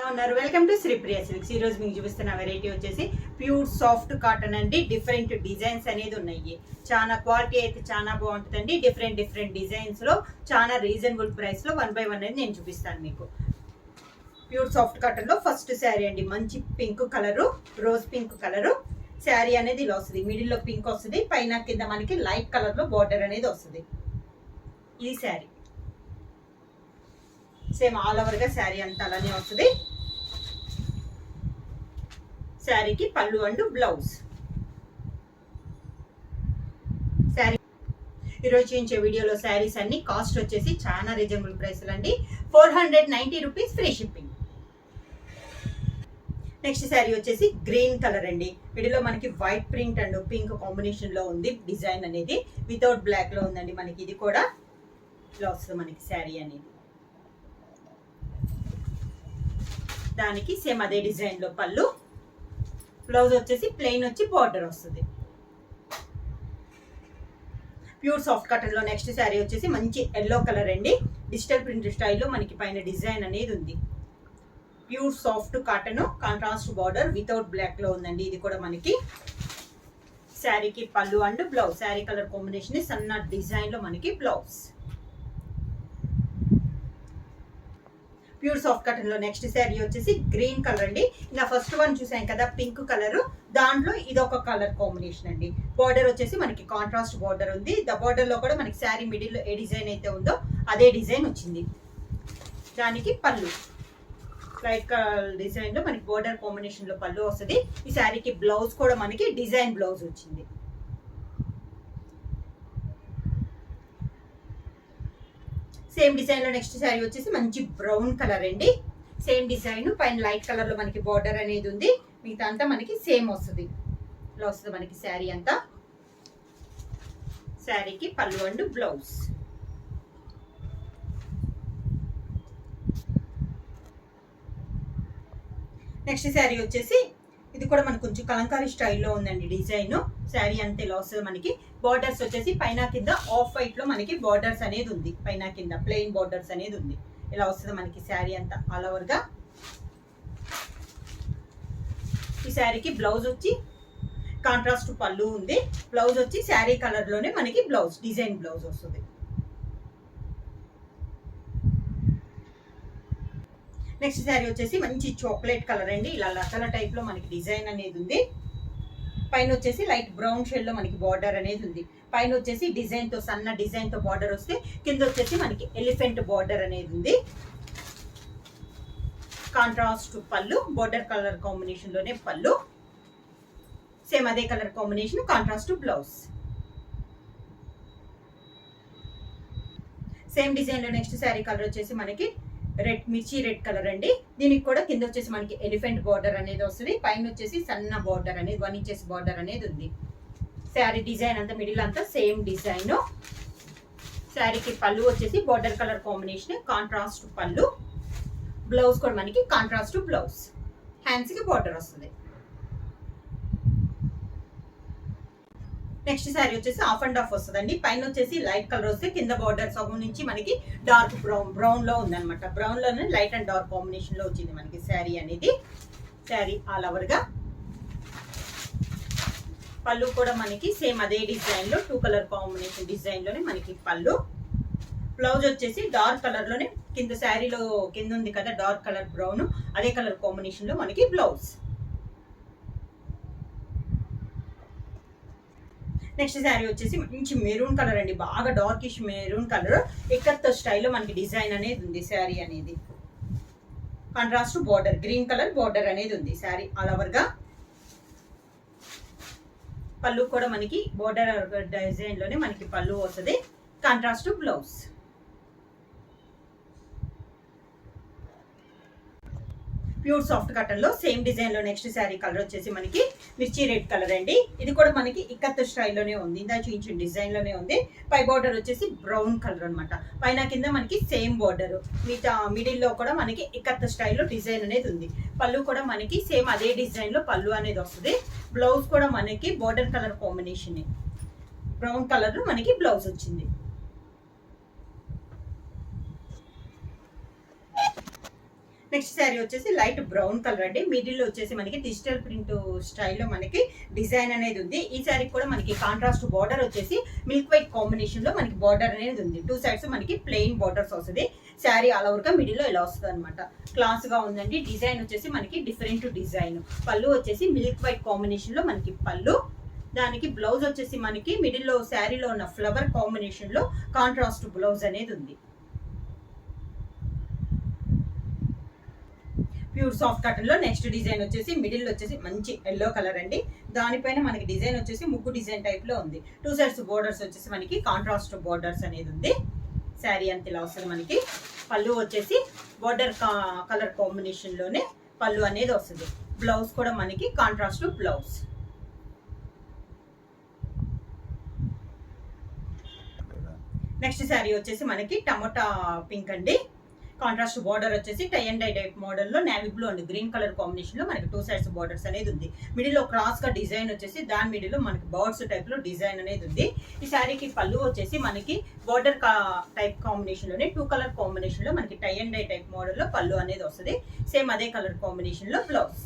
ఉన్నారు? Welcome to Sripriya silks. ఈ రోజు మీకు చూపిస్తున్న వెరైటీ వచ్చేసి ప్యూర్ సాఫ్ట్ కాటన్ అండి. డిఫరెంట్ డిజైన్స్ అనేది ఉన్నాయి. చాలా క్వాలిటీ అయితే చాలా బాగుంటుందండి. డిఫరెంట్ డిజైన్స్ లో చాలా రీజనబుల్ ప్రైస్ లో 1 by 1 అనేది నేను చూపిస్తాను మీకు. ప్యూర్ సాఫ్ట్ కాటన్ లో ఫస్ట్ శారీ అండి. మంచి pink colour, rose pink colour sari అనేది ఇలా వస్తుంది. మిడిల్ లో పింక్ వస్తుంది, పైన కింద మనకి లైట్ కలర్ లో బార్డర్ అనేది వస్తుంది. ఈ శారీ సేమ్ ఆల్ ఓవర్ గా శారీ అంతా అలానే వస్తుంది. శారీకి పళ్ళు అండ్ బ్లౌజ్. శారీ ఈరోజు చూపించే వీడియోలో శారీస్ అన్ని కాస్ట్ వచ్చేసి చాలా రీజనబుల్ ప్రైస్లు అండి. 490 rupees free shipping. Next sari వచ్చేసి గ్రీన్ కలర్ అండి. వీడియోలో మనకి white print and pink combination లో ఉంది. డిజైన్ అనేది వితౌట్ బ్లాక్ లో ఉందండి. మనకి ఇది కూడా ఇలా వస్తుంది మనకి శారీ అనేది. దానికి సేమ్ అదే డిజైన్ లో పళ్ళు, బ్లౌజ్ వచ్చేసి ప్లెయిన్ వచ్చి బార్డర్ వస్తుంది. ప్యూర్ సాఫ్ట్ కాటన్ లో నెక్స్ట్ శారీ వచ్చేసి మంచి ఎల్లో కలర్ అండి. డిజిటల్ ప్రింట్ స్టైల్లో మనకి పైన డిజైన్ అనేది ఉంది. Pure soft cotton, contrast border without black లో ఉందండి. ఇది కూడా మనకి శారీకి పళ్ళు and blouse. Sari colour combination సన్న డిజైన్ లో మనకి బ్లౌజ్. ప్యూర్ సాఫ్ట్ కాటన్ లో నెక్స్ట్ శారీ వచ్చేసి గ్రీన్ కలర్ అండి. ఇలా ఫస్ట్ వన్ చూసాం కదా పింక్ కలర్, దాంట్లో ఇది ఒక కలర్ కాంబినేషన్ అండి. బార్డర్ వచ్చేసి మనకి కాంట్రాస్ట్ బార్డర్ ఉంది. ద బార్డర్ లో కూడా మనకి శారీ మిడిల్ లో ఏ డిజైన్ అయితే ఉందో అదే డిజైన్ వచ్చింది. దానికి పళ్ళు లైట్ డిజైన్ లో మనకి బార్డర్ కాంబినేషన్ లో పళ్ళు వస్తుంది. ఈ శారీకి బ్లౌజ్ కూడా మనకి డిజైన్ బ్లౌజ్ వచ్చింది. సేమ్ డిజైన్ లో నెక్స్ట్ శారీ వచ్చేసి మంచి బ్రౌన్ కలర్ అండి. సేమ్ డిజైన్ పైన లైట్ కలర్ లో మనకి బార్డర్ అనేది ఉంది. మిగతా అంతా మనకి సేమ్ వస్తుంది. ఇలా వస్తుంది మనకి శారీ అంతా. శారీకి పళ్ళు అండ్ బ్లౌజ్. నెక్స్ట్ శారీ వచ్చేసి ఇది కూడా మనకు కొంచెం కలంకారీ స్టైల్లో ఉందండి. డిజైన్ శారీ అంతా ఇలా వస్తుంది మనకి. బార్డర్స్ వచ్చేసి పైన కింద ఆఫ్ వైట్ లో మనకి బార్డర్స్ అనేది ఉంది. పైన కింద ప్లెయిన్ బార్డర్స్ అనేది ఉంది. ఇలా వస్తుంది మనకి శారీ అంతా ఆల్ ఓవర్ గా. ఈ శారీకి బ్లౌజ్ వచ్చి కాంట్రాస్ట్ పళ్ళు ఉంది. బ్లౌజ్ వచ్చి శారీ కలర్ లోనే మనకి బ్లౌజ్ డిజైన్ బ్లౌజ్ వస్తుంది. నెక్స్ట్ శారీ వచ్చేసి మంచి చాక్లెట్ కలర్ అండి. ఇలా లతల టైప్ లో మనకి డిజైన్ అనేది ఉంది. పైన వచ్చేసి లైట్ బ్రౌన్ షేడ్ లో మనకి బార్డర్ అనేది ఉంది. పైన వచ్చేసి డిజైన్ తో సన్న డిజైన్ తో బార్డర్ వస్తే కింద వచ్చేసి మనకి ఎలిఫెంట్ బార్డర్ అనేది ఉంది. కాంట్రాస్ట్ పళ్ళు, బార్డర్ కలర్ కాంబినేషన్ లోనే పళ్ళు, సేమ్ అదే colour combination contrast blouse. Same design లో నెక్స్ట్ శారీ కలర్ వచ్చేసి మనకి రెడ్ మిర్చి రెడ్ కలర్ అండి. దీనికి కూడా కింద వచ్చేసి మనకి ఎలిఫెంట్ బార్డర్ అనేది వస్తుంది. పైన వచ్చేసి సన్న బార్డర్ అనేది 1 ఇంచెస్ బార్డర్ అనేది ఉంది. శారీ డిజైన్ అంతా మిడిల్ అంతా సేమ్ డిజైన్. శారీకి పళ్ళు వచ్చేసి బార్డర్ కలర్ కాంబినేషన్ కాంట్రాస్ట్ పళ్ళు, బ్లౌజ్ కూడా మనకి కాంట్రాస్ట్ బ్లౌజ్. హ్యాండ్స్ కి బార్డర్ వస్తుంది. నెక్స్ట్ శారీ వచ్చేసి ఆఫ్ అండ్ ఆఫ్ వస్తుందండి. పైన వచ్చేసి లైట్ కలర్ వస్తే కింద బార్డర్ సగం నుంచి మనకి డార్క్ బ్రౌన్ లో ఉందన్నమాట. బ్రౌన్ లోనే లైట్ అండ్ డార్క్ కాంబినేషన్ లో వచ్చింది మనకి శారీ అనేది. శారీ ఆల్ ఓవర్ గా. పళ్ళు కూడా మనకి సేమ్ అదే డిజైన్ లో 2 కలర్ కాంబినేషన్ డిజైన్ లోనే మనకి పళ్ళు. బ్లౌజ్ వచ్చేసి డార్క్ కలర్ లోనే కింద శారీలో కింద ఉంది కదా డార్క్ కలర్ బ్రౌన్, అదే కలర్ కాంబినేషన్ లో మనకి బ్లౌజ్. నెక్స్ట్ శారీ వచ్చేసి మంచి మెరూన్ కలర్ అండి. బాగా డార్కిష్ మెరూన్ కలర్ ఇక్కత్ స్టైల్లో మనకి డిజైన్ అనేది ఉంది. శారీ అనేది contrast border green colour border అనేది ఉంది. శారీ ఆల్ ఓవర్ గా. పళ్ళు కూడా మనకి బార్డర్ డిజైన్ లోనే మనకి పళ్ళు వస్తుంది. Contrast blouse. Pure soft cotton లో సేమ్ డిజైన్ లో నెక్స్ట్ శారీ కలర్ వచ్చేసి మనకి మిర్చి రెడ్ కలర్ అండి. ఇది కూడా మనకి ఇక్కత్ స్టైల్లోనే ఉంది. ఇందా చూపించిన డిజైన్ లోనే ఉంది. పై బార్డర్ వచ్చేసి బ్రౌన్ కలర్ అనమాట. పైన కింద మనకి సేమ్ బార్డర్. మిగతా మిడిల్ లో కూడా మనకి ఇక్కత్ స్టైల్లో డిజైన్ అనేది ఉంది. పళ్ళు కూడా మనకి సేమ్ అదే డిజైన్ లో పళ్ళు అనేది వస్తుంది. బ్లౌజ్ కూడా మనకి border colour combination brown colour లో మనకి బ్లౌజ్ వచ్చింది. నెక్స్ట్ శారీ వచ్చేసి లైట్ బ్రౌన్ కలర్ అండి. మిడిల్ వచ్చేసి మనకి డిజిటల్ ప్రింట్ స్టైల్లో మనకి డిజైన్ అనేది ఉంది. ఈ శారీ కూడా మనకి కాంట్రాస్ట్ బార్డర్ వచ్చేసి మిల్క్ వైట్ కాంబినేషన్ లో మనకి బార్డర్ అనేది ఉంది. 2 సైడ్స్ మనకి ప్లెయిన్ బార్డర్స్ వస్తుంది. శారీ ఆల్ ఓవర్ గా మిడిల్ లో ఇలా వస్తుంది అనమాట. క్లాస్ గా ఉందండి. డిజైన్ వచ్చేసి మనకి డిఫరెంట్ డిజైన్. పళ్ళు వచ్చేసి మిల్క్ వైట్ కాంబినేషన్ లో మనకి పళ్ళు, దానికి బ్లౌజ్ వచ్చేసి మనకి మిడిల్ లో శారీలో ఉన్న ఫ్లవర్ కాంబినేషన్ లో కాంట్రాస్ట్ బ్లౌజ్ అనేది ఉంది. ప్యూర్ సాఫ్ట్ కాటన్ లో నెక్స్ట్ డిజైన్ వచ్చేసి మిడిల్ వచ్చేసి మంచి ఎల్లో కలర్ అండి. దానిపైన మనకి డిజైన్ వచ్చేసి ముగ్గు డిజైన్ టైప్ లో ఉంది. 2 సైడ్స్ బోర్డర్స్ వచ్చేసి మనకి కాంట్రాస్ట్ బోర్డర్స్ అనేది ఉంది. శారీ అంత ఇలా వస్తుంది మనకి. పళ్ళు వచ్చేసి బోర్డర్ కలర్ కాంబినేషన్ లోనే పళ్ళు అనేది వస్తుంది. బ్లౌజ్ కూడా మనకి కాంట్రాస్ట్ బ్లౌజ్. నెక్స్ట్ శారీ వచ్చేసి మనకి టమోటా పింక్ అండి. కాంట్రాస్ట్ బార్డర్ వచ్చేసి tie and dye type model లో navy blue and green colour combination లో మనకి 2 సైడ్స్ బార్డర్స్ అనేది ఉంది. మిడిల్ లో క్రాస్ గా డిజైన్ వచ్చేసి దాని మిడిల్ లో మనకి బర్డ్స్ టైప్ లో డిజైన్ అనేది ఉంది. ఈ శారీకి పళ్ళు వచ్చేసి మనకి బార్డర్ టైప్ కాంబినేషన్ లోనే 2 కలర్ కాంబినేషన్ లో మనకి tie and dye type model లో పళ్ళు అనేది వస్తుంది. సేమ్ అదే కలర్ కాంబినేషన్ లో బ్లౌజ్.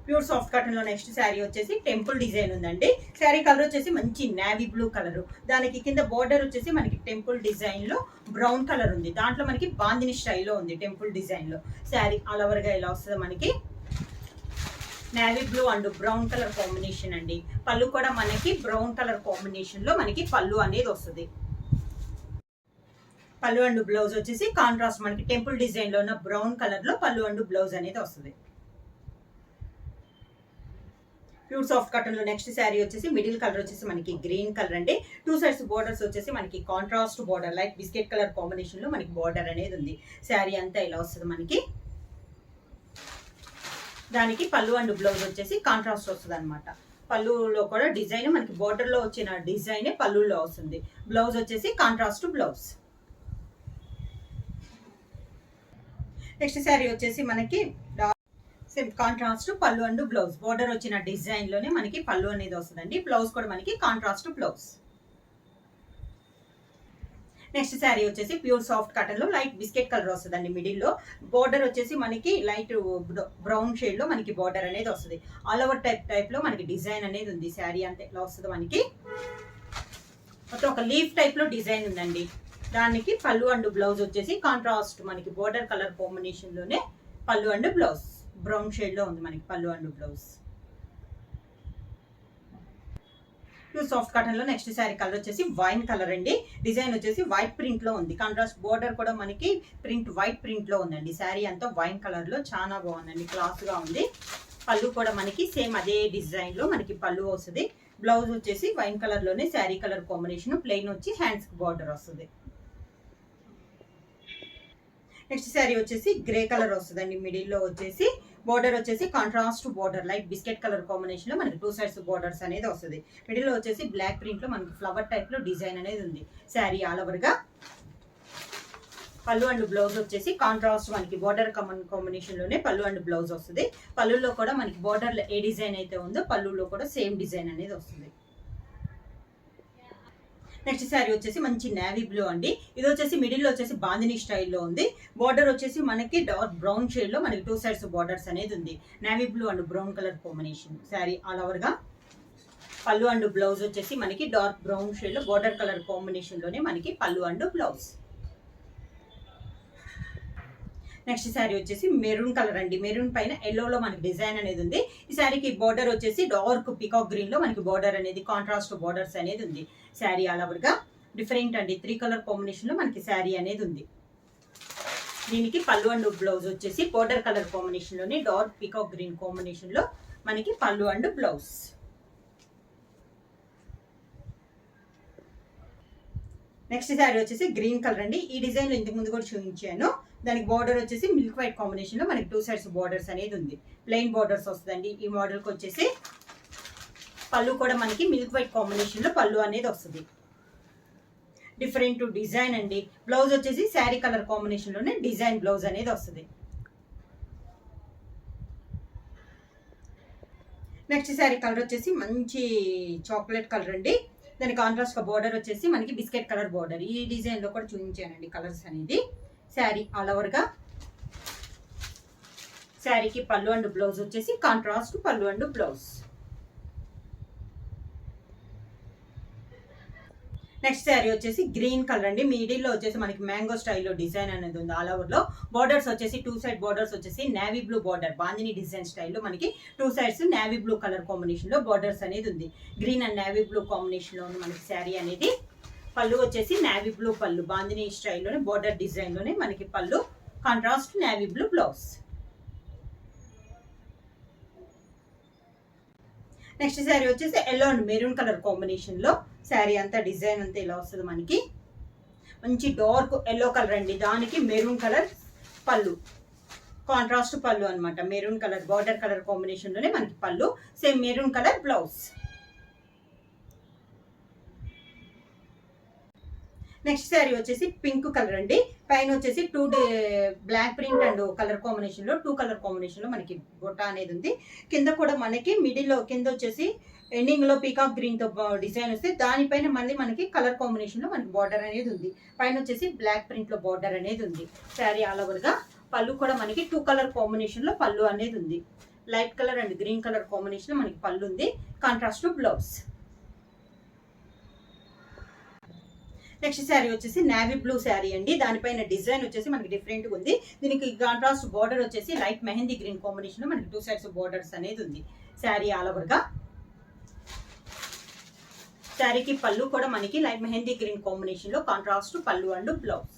ప్యూర్ సాఫ్ట్ కాటన్ లో నెక్స్ట్ శారీ వచ్చేసి టెంపుల్ డిజైన్ ఉందండి. శారీ కలర్ వచ్చేసి మంచి నేవీ బ్లూ కలర్. దానికి కింద బార్డర్ వచ్చేసి మనకి టెంపుల్ డిజైన్ లో బ్రౌన్ కలర్ ఉంది. దాంట్లో మనకి బాందిని స్టైల్లో ఉంది టెంపుల్ డిజైన్ లో. శారీ ఆల్ ఓవర్ గా ఇలా వస్తుంది మనకి. Navy blue and brown colour combination అండి. పళ్ళు కూడా మనకి బ్రౌన్ కలర్ కాంబినేషన్ లో మనకి పళ్ళు అనేది వస్తుంది. పళ్ళు అండ్ బ్లౌజ్ వచ్చేసి కాంట్రాస్ట్ మనకి టెంపుల్ డిజైన్ లో ఉన్న బ్రౌన్ కలర్ లో పళ్ళు అండ్ బ్లౌజ్ అనేది వస్తుంది. ప్యూర్ సాఫ్ట్ కాటన్ లో నెక్స్ట్ శారీ వచ్చేసి మిడిల్ కలర్ వచ్చేసి మనకి గ్రీన్ కలర్ అండి. 2 సైడ్స్ బోర్డర్స్ వచ్చేసి మనకి contrast border light biscuit colour combination లో మనకి బోర్డర్ అనేది ఉంది. శారీ అంతా ఇలా వస్తుంది మనకి. దానికి పళ్ళు అండ్ బ్లౌజ్ వచ్చేసి కాంట్రాస్ట్ వస్తుంది అనమాట. పళ్ళులో కూడా డిజైన్ మనకి బోర్డర్ లో వచ్చిన డిజైన్ పళ్ళులో వస్తుంది. బ్లౌజ్ వచ్చేసి కాంట్రాస్ట్ బ్లౌజ్. నెక్స్ట్ శారీ వచ్చేసి మనకి సేమ్ కాంట్రాస్ట్ పళ్ళు అండ్ బ్లౌజ్. బోర్డర్ వచ్చిన డిజైన్ లోనే మనకి పళ్ళు అనేది వస్తుందండి. బ్లౌజ్ కూడా మనకి కాంట్రాస్ట్ బ్లౌజ్. నెక్స్ట్ శారీ వచ్చేసి ప్యూర్ సాఫ్ట్ కాటన్ లో లైట్ బిస్కెట్ కలర్ వస్తుందండి. మిడిల్ లో బోర్డర్ వచ్చేసి మనకి లైట్ బ్రౌన్ షేడ్ లో మనకి బోర్డర్ అనేది వస్తుంది. ఆల్ ఓవర్ టైప్ లో మనకి డిజైన్ అనేది ఉంది. శారీ అంతే ఇలా వస్తుంది మనకి. మొత్తం ఒక లీఫ్ టైప్ లో డిజైన్ ఉందండి. దానికి పళ్ళు అండ్ బ్లౌజ్ వచ్చేసి కాంట్రాస్ట్ మనకి బోర్డర్ కలర్ కాంబినేషన్ లోనే పళ్ళు అండ్ బ్లౌజ్. బ్రౌన్ షేడ్ లో ఉంది మనకి పళ్ళు and blouse. Pure soft cotton లో నెక్స్ట్ శారీ కలర్ వచ్చేసి వైన్ కలర్ అండి. డిజైన్ వచ్చేసి వైట్ ప్రింట్ లో ఉంది. కాంట్రాస్ట్ బోర్డర్ కూడా మనకి ప్రింట్ వైట్ ప్రింట్ లో ఉందండి. శారీ అంతా వైన్ కలర్ లో చాలా బాగుందండి. క్లాస్ గా ఉంది. పళ్ళు కూడా మనకి సేమ్ అదే డిజైన్ లో మనకి పళ్ళు వస్తుంది. బ్లౌజ్ వచ్చేసి వైన్ కలర్ లోనే శారీ కలర్ కాంబినేషన్. ప్లెయిన్ వచ్చి హ్యాండ్స్ కి బార్డర్ వస్తుంది. నెక్స్ట్ శారీ వచ్చేసి గ్రే కలర్ వస్తుందండి. మిడిల్ లో వచ్చేసి బోర్డర్ వచ్చేసి contrast border light biscuit colour combination లో మనకి 2 సైడ్స్ బోర్డర్స్ అనేది వస్తుంది. మిడిల్ లో వచ్చేసి బ్లాక్ ప్రింట్ లో మనకి ఫ్లవర్ టైప్ లో డిజైన్ అనేది ఉంది. శారీ ఆల్ ఓవర్ గా. పళ్ళు అండ్ బ్లౌజ్ వచ్చేసి కాంట్రాస్ట్ మనకి బోర్డర్ కాంబినేషన్ లోనే పళ్ళు అండ్ బ్లౌజ్ వస్తుంది. పళ్ళులో కూడా మనకి బోర్డర్ లో ఏ డిజైన్ అయితే ఉందో పళ్ళులో కూడా సేమ్ డిజైన్ అనేది వస్తుంది. నెక్స్ట్ శారీ వచ్చేసి మంచి నేవీ బ్లూ అండి. ఇది వచ్చేసి మిడిల్ లో వచ్చేసి బాందిని స్టైల్లో ఉంది. బార్డర్ వచ్చేసి మనకి డార్క్ బ్రౌన్ షేడ్ లో మనకి 2 సైడ్స్ బార్డర్స్ అనేది ఉంది. Navy blue and brown colour combination. Sari all over గా. పళ్ళు అండ్ బ్లౌజ్ వచ్చేసి మనకి డార్క్ బ్రౌన్ షేడ్ లో బార్డర్ కలర్ కాంబినేషన్ లోనే మనకి పళ్ళు అండ్ బ్లౌజ్. నెక్స్ట్ శారీ వచ్చేసి మెరూన్ కలర్ అండి. మెరూన్ పైన ఎల్లోలో మనకి డిజైన్ అనేది ఉంది. ఈ శారీకి బార్డర్ వచ్చేసి డార్క్ పికాక్ గ్రీన్ లో మనకి బార్డర్ అనేది కాంట్రాస్ట్ బార్డర్స్ అనేది ఉంది. శారీ ఆల్ ఓవర్ గా డిఫరెంట్ అండి. 3 కలర్ కాంబినేషన్ లో మనకి శారీ అనేది ఉంది. దీనికి పళ్ళు అండ్ బ్లౌజ్ వచ్చేసి బార్డర్ కలర్ కాంబినేషన్ లోని డార్క్ పికాక్ గ్రీన్ కాంబినేషన్ లో మనకి పళ్ళు అండ్ బ్లౌజ్. నెక్స్ట్ శారీ వచ్చేసి గ్రీన్ కలర్ అండి. ఈ డిజైన్ లో ఇంతకు ముందు కూడా చూపించాను. దానికి బార్డర్ వచ్చేసి మిల్క్ వైట్ కాంబినేషన్ లో మనకి 2 సైడ్స్ బార్డర్స్ అనేది ఉంది. ప్లెయిన్ బార్డర్స్ వస్తుందండి. ఈ మోడల్ కి వచ్చేసి పళ్ళు కూడా మనకి మిల్క్ వైట్ కాంబినేషన్ లో పళ్ళు అనేది వస్తుంది. డిఫరెంట్ డిజైన్ అండి. బ్లౌజ్ వచ్చేసి శారీ కలర్ కాంబినేషన్ లోనే డిజైన్ బ్లౌజ్ అనేది వస్తుంది. నెక్స్ట్ శారీ కలర్ వచ్చేసి మంచి చాక్లెట్ కలర్ అండి. దాని కాంట్రాస్ట్ గా బోర్డర్ వచ్చేసి మనకి బిస్కెట్ కలర్ బోర్డర్. ఈ డిజైన్ లో కూడా చూపించానండి కలర్స్ అనేది. శారీ ఆల్ ఓవర్ గా, శారీకి పళ్ళు అండ్ బ్లౌజ్ వచ్చేసి కాంట్రాస్ట్ పళ్ళు అండ్ బ్లౌజ్. నెక్స్ట్ శారీ వచ్చేసి గ్రీన్ కలర్ అండి. మిడిల్ లో వచ్చేసి మనకి మ్యాంగో స్టైల్లో డిజైన్ అనేది ఉంది. ఆల్ ఓవర్ లో బోర్డర్స్ వచ్చేసి 2 సైడ్ బోర్డర్స్ వచ్చేసి navy blue border, bandhani design స్టైల్లో మనకి 2 sides navy blue colour combination లో బోర్డర్స్ అనేది ఉంది. Green and navy blue combination లో ఉంది మనకి శారీ అనేది. పళ్ళు వచ్చేసి నేవీ బ్లూ పళ్ళు, బాందిని స్టైల్లోనే బోర్డర్ డిజైన్ లోనే మనకి పళ్ళు, contrast navy blue blouse. Next sari వచ్చేసి yellow and maroon colour combination లో శారీ అంతా డిజైన్ అంతా ఇలా వస్తుంది మనకి. మంచి డార్క్ ఎల్లో కలర్ అండి, దానికి మెరూన్ కలర్ పళ్ళు, కాంట్రాస్ట్ పళ్ళు అనమాట. Maroon colour border colour combination లోనే మనకి పళ్ళు, same maroon colour blouse. Next sari వచ్చేసి పింక్ కలర్ అండి. పైన వచ్చేసి 2 block print and colour combination లో 2 కలర్ కాంబినేషన్ లో మనకి బొట్ట అనేది ఉంది. కింద కూడా మనకి మిడిల్ లో కింద వచ్చేసి ఎండింగ్ లో పీకాక్ గ్రీన్ తో డిజైన్ వస్తే దానిపైన మళ్ళీ మనకి కలర్ కాంబినేషన్ లో మనకి బార్డర్ అనేది ఉంది. పైన వచ్చేసి బ్లాక్ ప్రింట్ లో బార్డర్ అనేది ఉంది. శారీ ఆల్ ఓవర్ గా పళ్ళు కూడా మనకి 2 కలర్ కాంబినేషన్ లో పళ్ళు అనేది ఉంది. Light colour and green colour combination లో మనకి పళ్ళు ఉంది, కాంట్రాస్ట్ బ్లౌజ్. నెక్స్ట్ శారీ వచ్చేసి నేవీ బ్లూ శారీ అండి. దానిపైన డిజైన్ వచ్చేసి మనకి డిఫరెంట్ గా ఉంది. దీనికి కాంట్రాస్ట్ బార్డర్ వచ్చేసి లైట్ మెహందీ గ్రీన్ కాంబినేషన్ లో మనకి 2 సైడ్స్ బార్డర్స్ అనేది ఉంది. శారీ ఆల్ ఓవర్ గా, శారీకి పళ్ళు కూడా మనకి లైట్ మెహందీ గ్రీన్ కాంబినేషన్ లో కాంట్రాస్ట్ పళ్ళు అండ్ బ్లౌజ్.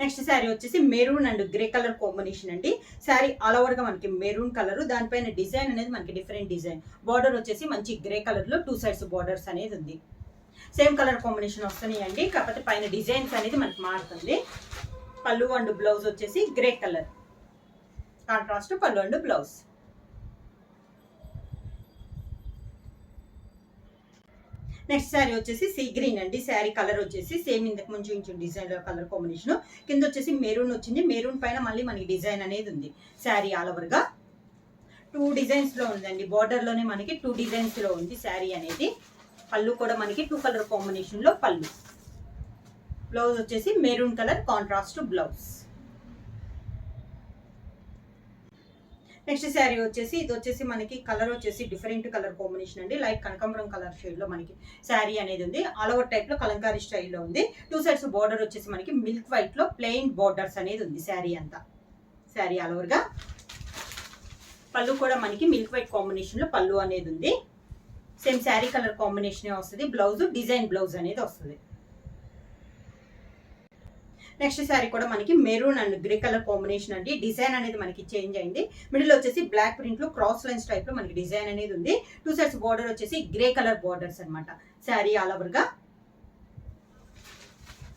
నెక్స్ట్ శారీ వచ్చేసి maroon and grey colour combination అండి. శారీ ఆల్ ఓవర్ గా మనకి మెరూన్ కలర్, దానిపైన డిజైన్ అనేది మనకి డిఫరెంట్ డిజైన్. బార్డర్ వచ్చేసి మంచి గ్రే కలర్ లో 2 సైడ్స్ బార్డర్స్ అనేది ఉంది. సేమ్ కలర్ కాంబినేషన్ వస్తున్నాయి అండి, కాకపోతే పైన డిజైన్స్ అనేది మనకి మారుతుంది. పళ్ళు అండ్ బ్లౌజ్ వచ్చేసి గ్రే కలర్, కాంట్రాస్ట్ పళ్ళు అండ్ బ్లౌజ్. నెక్స్ట్ శారీ వచ్చేసి సీ గ్రీన్ అండి. శారీ కలర్ వచ్చేసి సేమ్ ఇంతకు ముందు ఇంచు డిజైన్ కలర్ కాంబినేషన్. కింద వచ్చేసి మెరూన్ వచ్చింది, మెరూన్ పైన మళ్ళీ మనకి డిజైన్ అనేది ఉంది. శారీ ఆల్ ఓవర్ గా 2 డిజైన్స్ లో ఉందండి. బార్డర్ లోనే మనకి 2 డిజైన్స్ లో ఉంది శారీ అనేది. పళ్ళు కూడా మనకి 2 కలర్ కాంబినేషన్ లో పళ్ళు, బ్లౌజ్ వచ్చేసి maroon colour contrast blouse. Next sari వచ్చేసి ఇది వచ్చేసి మనకి కలర్ వచ్చేసి డిఫరెంట్ కలర్ కాంబినేషన్ అండి. లైట్ కనకాంబరం కలర్ షేడ్ లో మనకి శారీ అనేది ఉంది. ఆల్ ఓవర్ టైప్ లో కలంకారీ స్టైల్లో ఉంది. 2 సైడ్స్ బార్డర్ వచ్చేసి మనకి మిల్క్ వైట్ లో ప్లెయిన్ బార్డర్స్ అనేది ఉంది శారీ అంతా. శారీ ఆల్ ఓవర్ గా పళ్ళు కూడా మనకి మిల్క్ వైట్ కాంబినేషన్ లో పళ్ళు అనేది ఉంది. సేమ్ శారీ కలర్ కాంబినేషన్ వస్తుంది. బ్లౌజ్ డిజైన్ బ్లౌజ్ అనేది వస్తుంది. నెక్స్ట్ శారీ కూడా మనకి maroon and grey colour combination అండి. డిజైన్ అనేది మనకి చేంజ్ అయింది. మిడిల్ వచ్చేసి బ్లాక్ ప్రింట్ లో క్రాస్ లైన్స్ టైప్ లో మనకి డిజైన్ అనేది ఉంది. 2 సైడ్స్ బార్డర్ వచ్చేసి గ్రే కలర్ బార్డర్స్ అనమాట. శారీ ఆల్ ఓవర్ గా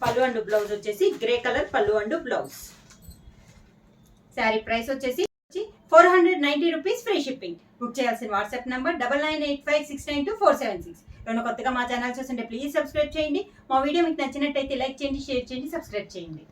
పళ్ళు అండ్ బ్లౌజ్ వచ్చేసి గ్రే కలర్ పళ్ళు అండ్ బ్లౌజ్. శారీ ప్రైస్ వచ్చేసి 490 రూపీస్, ఫ్రీ షిప్పింగ్. బుక్ చేయాల్సిన వాట్సాప్ నంబర్ 9985692476. ఎవరైనా కొత్తగా మా ఛానల్ చూస్తుంటే ప్లీజ్ సబ్స్క్రైబ్ చేయండి. మా వీడియో మీకు నచ్చినట్టయితే లైక్ చేయండి, షేర్ చేయండి, సబ్స్క్రైబ్ చేయండి.